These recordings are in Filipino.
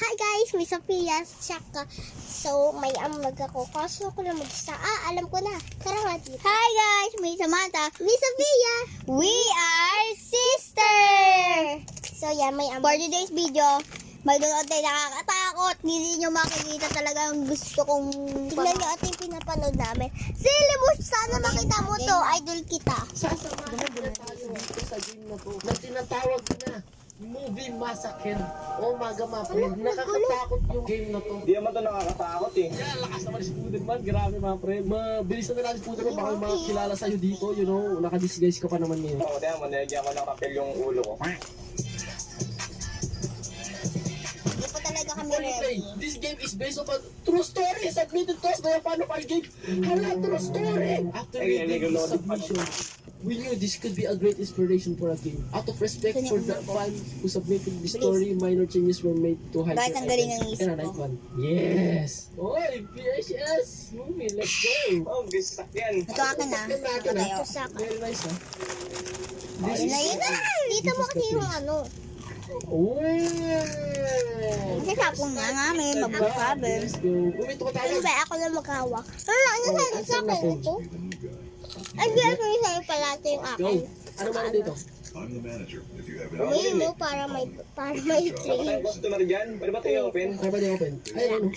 Hi guys, may Sophia Shaka. So, may amag ako. Kaso ko lang mag-isa. Alam ko na. Tara nga dito. Hi guys, may Samantha. May Sophia. We are sister. So, yan, may For amag. today's video, magdoon tayo nakakatakot. Hindi nyo makikita talaga ang gusto kong Tignan nyo at yung pinapanood namin. Silibus, sana makita mo to. Idol kita. Sasamahan na tayo dito sa game na to na tinatawag na Movie Massacre. Oh maga mga friend, nakakatakot yung game na to. Di naman ito nakakatakot eh. Yan, lakas naman si Spiderman. Grabe mga friend. Mabilis na natin si Spiderman. Baka may mga kilala sa'yo dito, you know. Nakadisguise ka pa naman ngayon. Oo, tiyan mo, nilagyan ko ng kapel yung ulo ko. Hindi po talaga kami Before you play, this game is based on a true story. Submitted to us by a fan of our game. Hala, true story. After Ay, reading the nagulod. submission, we knew this could be a great inspiration for a game. Out of respect for the fan who submitted the story, minor changes were made to hide Guys, their ang galing ng identity. isip Yan, right one. Yes! Oy, PHS! Movie, let's go! Oh, bisak yan. Ito akin na. Ito Ito tayo. Very nice, ha? Yun na yun na. Dito mo kasi yung ano. Oh! Kasi sapong nga may mabusabi. Let's go. Umito ka Ano tayo. ba? Ako lang maghawak. Ano sa akin ito? Ay, di ako yung sa'yo pala ito yung Go! akin. Ano ba dito? I'm the manager. If you have Umihin mo para may Ako tayo train. customer dyan. Pwede ba tayo open? Ano ba di open? Ay, ano?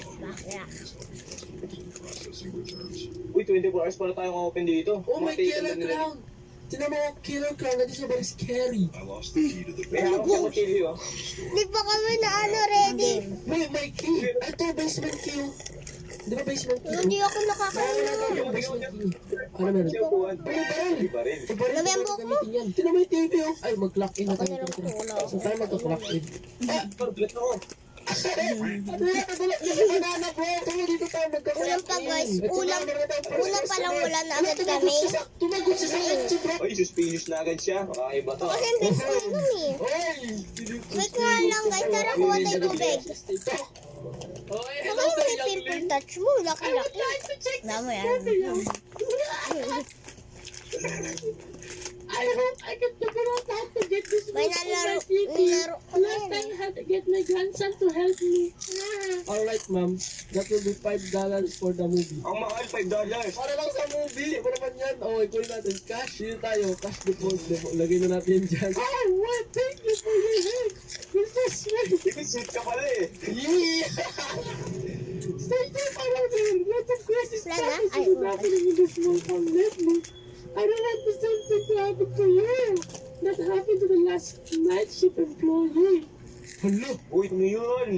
processing returns. Uy, 24 hours para tayong open dito. Oh, may Makita killer na nila. clown! Tinan mo, killer clown. Nandiyan siya, very scary. I lost the key to the May hawak sa kutilyo. oh. Di pa kami na ano ready. May key! Ito, basement key. Oh. Di ba basement key? Hindi ako nakakaano. Yung basement key. Ano meron? Siya upuan. Ano baril? Di pa rin. Alam mo yung buhok mo? Tinan mo yung TV oh. Ay, mag-clock in na Ako tayo. na lang kulang. So tayo mag-clock in. Pag-flit ako. Ano yan? Banana bro! Kaya dito tayo mag-clock Ulam pa guys. Ulam pa lang wala na agad kami. Tumagot siya sa kanya bro! Uy, suspicious na agad siya. Kakaiba to. Kasi ang best ko nun eh. Oy! Wait nga lang guys. Tara kuha tayo tubig. Oy, Saka yung may pimple touch mo. Laki-laki. Namo yan. I hope I can figure out how to get this May nalaro ko na yan eh. had to get my grandson to help me. Alright, ma'am. That will be $5 for the movie. Ang mahal, $5. Para lang sa movie. Ano naman yan? Okay, kunin natin. Cash. Dito tayo. Cash deposit. Lagay na natin dyan. Oh, what? Thank you for your help. You're so sweet. Sweet ka pala eh. Yeah! Stay safe around here. Lots of crazy Wala stuff na? is Ay, happening in this small town lately. I don't want the same thing to happen to you. That happened to the last night shift employee. Hello? Uy, ano yun?